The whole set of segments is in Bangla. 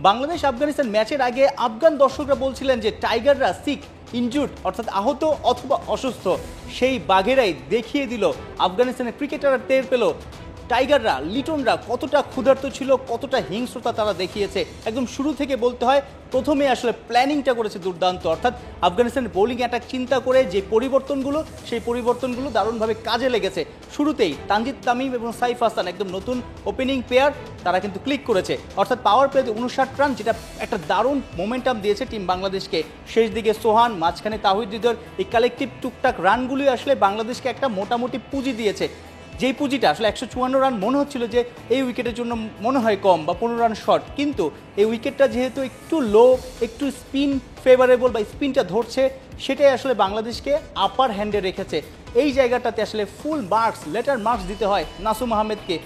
বাংলাদেশ আফগানিস্তান ম্যাচের আগে আফগান দর্শকরা বলছিলেন যে টাইগাররা সিক ইনজুর্ড অর্থাৎ আহত অথবা অসুস্থ, সেই বাঘেরাই দেখিয়ে দিল আফগানিস্তানের ক্রিকেটাররা টের পেল টাইগাররা লিটনরা কতটা ক্ষুধার্ত ছিল, কতটা হিংস্রতা তারা দেখিয়েছে। একদম শুরু থেকে বলতে হয় প্রথমে আসলে প্ল্যানিংটা করেছে দুর্দান্ত, অর্থাৎ আফগানিস্তানের বোলিং অ্যাটাক চিন্তা করে যে পরিবর্তনগুলো, সেই পরিবর্তনগুলো দারুণভাবে কাজে লেগেছে। শুরুতেই তানজিদ তামিম এবং সাইফ হাসান একদম নতুন ওপেনিং পেয়ার, তারা কিন্তু ক্লিক করেছে, অর্থাৎ পাওয়ার প্লেতে 59 রান, যেটা একটা দারুণ মোমেন্টাম দিয়েছে টিম বাংলাদেশকে। শেষ দিকে সোহান, মাঝখানে তাহিদ হৃদয়ের এই কালেকটিভ টুকটাক রানগুলি আসলে বাংলাদেশকে একটা মোটামুটি পুঁজি দিয়েছে। যেই পুঁজিটা আসলে 154 রান মনে হচ্ছিল যে এই উইকেটের জন্য মনে হয় কম বা 15 রান শর্ট, কিন্তু এই উইকেটটা যেহেতু একটু লো, একটু স্পিন ফেভারেবল বা স্পিনটা ধরছে, সেটাই আসলে বাংলাদেশকে আপার হ্যান্ডে রেখেছে। এই জায়গাটাতে আসলে ফুল মার্কস, লেটার মার্কস দিতে হয় নাসুম আহমেদকে।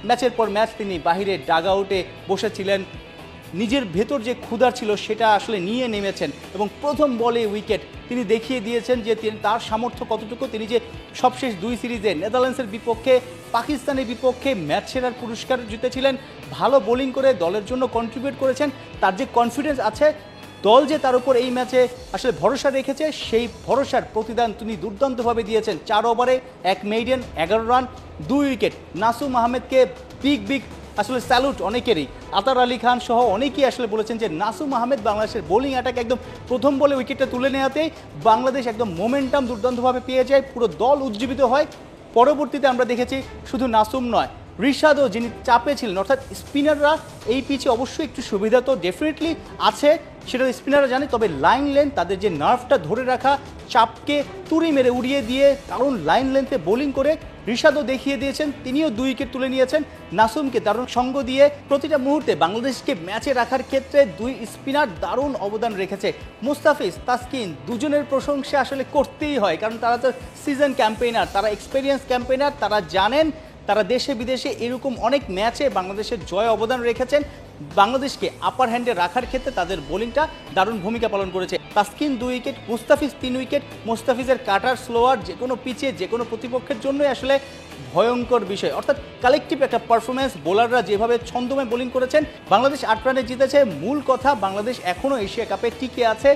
ম্যাচের পর ম্যাচ তিনি বাহিরে ডাগ আউটে বসেছিলেন, নিজের ভেতর যে ক্ষুধা ছিল সেটা আসলে নিয়ে নেমেছেন এবং প্রথম বলে উইকেট তিনি দেখিয়ে দিয়েছেন যে তার সামর্থ্য কতটুকু। তিনি যে সবশেষ 2 সিরিজে নেদারল্যান্ডসের বিপক্ষে, পাকিস্তানের বিপক্ষে ম্যাচ সেরার পুরস্কার জিতেছিলেন, ভালো বোলিং করে দলের জন্য কন্ট্রিবিউট করেছেন, তার যে কনফিডেন্স আছে, দল যে তার উপর এই ম্যাচে আসলে ভরসা রেখেছে, সেই ভরসার প্রতিদান তিনি দুর্দান্তভাবে দিয়েছেন। 4 ওভারে 1 মেইডেন, 11 রান, 2 উইকেট। নাসুম আহমেদকে বিগ আসলে স্যালুট অনেকেরই। আতার আলী খান সহ অনেকেই আসলে বলেছেন যে নাসুম আহমেদ বাংলাদেশের বোলিং অ্যাটাক একদম প্রথম বলে উইকেটটা তুলে নেওয়াতেই বাংলাদেশ একদম মোমেন্টাম দুর্দান্তভাবে পেয়ে যায়, পুরো দল উজ্জীবিত হয়। পরবর্তীতে আমরা দেখেছি শুধু নাসুম নয়, রিশাদও যিনি চাপে ছিলেন, অর্থাৎ স্পিনাররা এই পিচে অবশ্যই একটু সুবিধা তো ডেফিনেটলি আছে, সেটা স্পিনাররা জানে, তবে লাইন লেন্থ, তাদের যে নার্ভটা ধরে রাখা, চাপকে তুড়ি মেরে উড়িয়ে দিয়ে কারণ লাইন লেন্থে বোলিং করে রিশাদও দেখিয়ে দিয়েছেন, তিনিও 2 উইকেট তুলে নিয়েছেন। নাসুমকে দারুণ সঙ্গ দিয়ে প্রতিটা মুহূর্তে বাংলাদেশকে ম্যাচে রাখার ক্ষেত্রে 2 স্পিনার দারুণ অবদান রেখেছে। মুস্তাফিজ, তাসকিন দুজনের প্রশংসা আসলে করতেই হয়, কারণ তারা তো সিজন ক্যাম্পেইনার, তারা এক্সপেরিয়েন্স ক্যাম্পেইনার, তারা জানেন, তারা দেশে বিদেশে এরকম অনেক ম্যাচে বাংলাদেশের জয় অবদান রেখেছেন। বাংলাদেশকে আপার হ্যান্ডে রাখার ক্ষেত্রে তাদের বোলিংটা দারুণ ভূমিকা পালন করেছে। Taskin 2 wicket, Mustafiz 3 wicket. মুস্তাফিজের কাটার স্লোয়ার যে কোনো পিচে, যে কোনো প্রতিপক্ষের জন্যই আসলে ভয়ঙ্কর বিষয়, অর্থাৎ কালেকটিভ একটা পারফরমেন্স। বোলাররা যেভাবে ছন্দময় বোলিং করেছেন, বাংলাদেশ 8 রানে জিতেছে। মূল কথা, বাংলাদেশ এখনও এশিয়া কাপে টিকে আছে,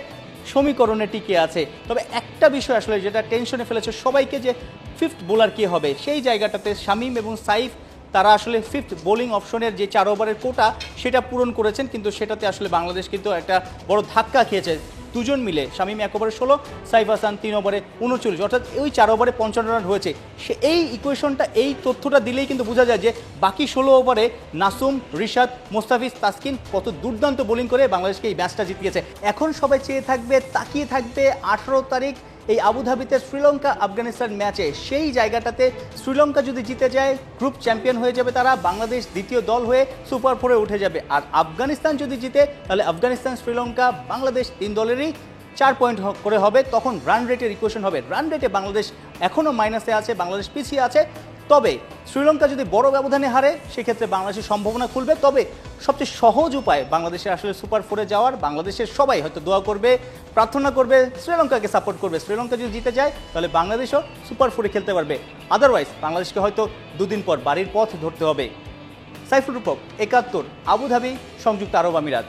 সমীকরণে টিকে আছে। তবে একটা বিষয় আসলে যেটা টেনশনে ফেলেছে সবাইকে, যে 5th বোলার কে হবে, সেই জায়গাটাতে শামীম এবং সাইফ তারা আসলে 5th বোলিং অপশনের যে 4 ওভারের কোটা সেটা পূরণ করেছেন, কিন্তু সেটাতে আসলে বাংলাদেশ কিন্তু একটা বড় ধাক্কা খেয়েছে। দুজন মিলে, শামীম 1 ওভারে 16, সাইফ হাসান 3 ওভারে 39, অর্থাৎ ওই 4 ওভারে 55 রান হয়েছে। সে এই ইকুয়েশনটা, এই তথ্যটা দিলেই কিন্তু বোঝা যায় যে বাকি 16 ওভারে নাসুম, রিশাদ, মুস্তাফিজ, তাসকিন কত দুর্দান্ত বোলিং করে বাংলাদেশকে এই ম্যাচটা জিতিয়েছে। এখন সবাই চেয়ে থাকবে, তাকিয়ে থাকবে 18 তারিখ এই আবুধাবিতে শ্রীলঙ্কা আফগানিস্তান ম্যাচে। সেই জায়গাটাতে শ্রীলঙ্কা যদি জিতে যায়, গ্রুপ চ্যাম্পিয়ন হয়ে যাবে তারা, বাংলাদেশ দ্বিতীয় দল হয়ে সুপার 4-এ উঠে যাবে। আর আফগানিস্তান যদি জিতে, তাহলে আফগানিস্তান, শ্রীলঙ্কা, বাংলাদেশ 3 দলেরই 4 পয়েন্ট করে হবে। তখন রান রেটের ইকুয়েশন হবে। রান রেটে বাংলাদেশ এখনও মাইনাসে আছে, বাংলাদেশ পিছিয়ে আছে। তবে শ্রীলঙ্কা যদি বড় ব্যবধানে হারে, সেক্ষেত্রে বাংলাদেশের সম্ভাবনা খুলবে। তবে সবচেয়ে সহজ উপায় বাংলাদেশের আসলে সুপার 4-এ যাওয়ার, বাংলাদেশের সবাই হয়তো দোয়া করবে, প্রার্থনা করবে, শ্রীলঙ্কাকে সাপোর্ট করবে। শ্রীলঙ্কা যদি জিতে যায়, তাহলে বাংলাদেশও সুপার 4-এ খেলতে পারবে। আদারওয়াইজ বাংলাদেশকে হয়তো 2 দিন পর বাড়ির পথ ধরতে হবে। সাইফুল রূপক, 71, আবুধাবি, সংযুক্ত আরব আমিরাত।